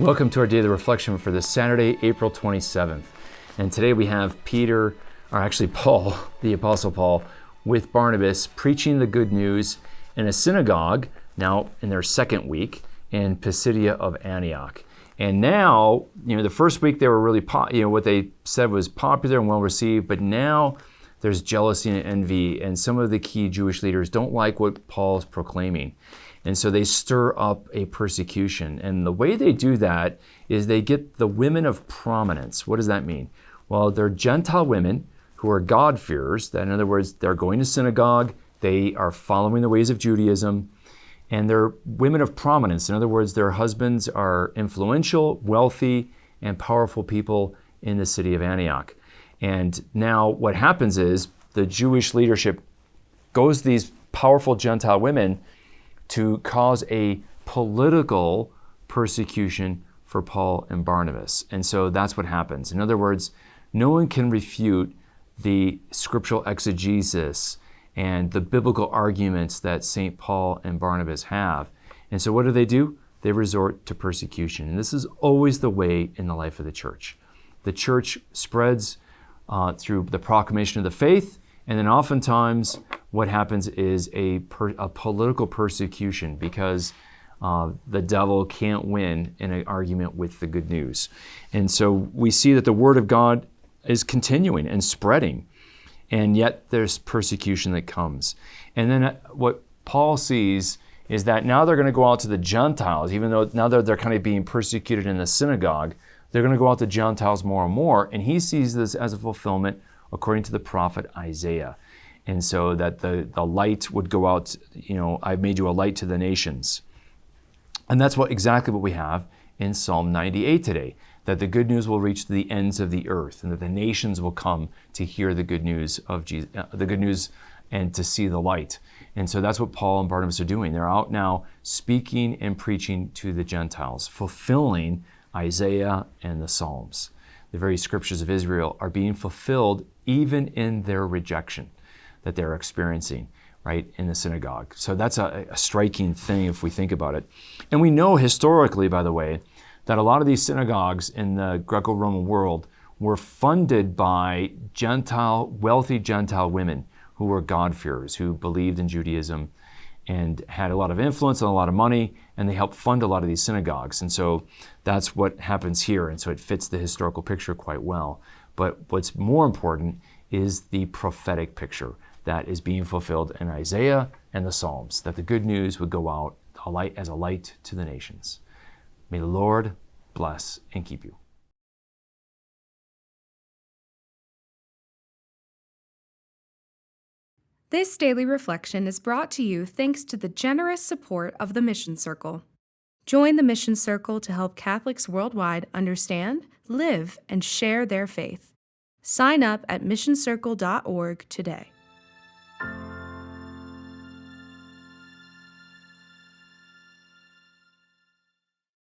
Welcome to our daily reflection for this Saturday, April 27th. And today we have Paul, the Apostle Paul, with Barnabas preaching the good news in a synagogue, now in their second week, in Pisidia of Antioch. And now, the first week they were really, what they said was popular and well received, but now there's jealousy and envy, and some of the key Jewish leaders don't like what Paul's proclaiming. And so they stir up a persecution. And the way they do that is they get the women of prominence. What does that mean? Well, they're Gentile women who are God-fearers. In other words, they're going to synagogue, they are following the ways of Judaism, and they're women of prominence. In other words, their husbands are influential, wealthy, and powerful people in the city of Antioch. And now what happens is the Jewish leadership goes to these powerful Gentile women to cause a political persecution for Paul and Barnabas. And so that's what happens. In other words, no one can refute the scriptural exegesis and the biblical arguments that St. Paul and Barnabas have. And so what do? They resort to persecution. And this is always the way in the life of the church. The church spreads through the proclamation of the faith, and then oftentimes what happens is a political persecution because the devil can't win in an argument with the good news. And so we see that the word of God is continuing and spreading, and yet there's persecution that comes. And then what Paul sees is that now they're going to go out to the Gentiles, even though now they're kind of being persecuted in the synagogue, they're going to go out to Gentiles more and more, and he sees this as a fulfillment according to the prophet Isaiah. And so that the light would go out, I've made you a light to the nations. And that's exactly what we have in Psalm 98 today, that the good news will reach to the ends of the earth, and that the nations will come to hear the good news of Jesus, the good news, and to see the light. And so that's what Paul and Barnabas are doing. They're out now speaking and preaching to the Gentiles, fulfilling Isaiah and the Psalms. The very scriptures of Israel are being fulfilled even in their rejection that they're experiencing, right, in the synagogue. So that's a striking thing if we think about it. And we know historically, by the way, that a lot of these synagogues in the Greco-Roman world were funded by wealthy Gentile women who were God-fearers, who believed in Judaism and had a lot of influence and a lot of money, and they helped fund a lot of these synagogues. And so that's what happens here, and so it fits the historical picture quite well. But what's more important is the prophetic picture that is being fulfilled in Isaiah and the Psalms, that the good news would go out as a light to the nations. May the Lord bless and keep you. This daily reflection is brought to you thanks to the generous support of the Mission Circle. Join the Mission Circle to help Catholics worldwide understand, live, and share their faith. Sign up at missioncircle.org today.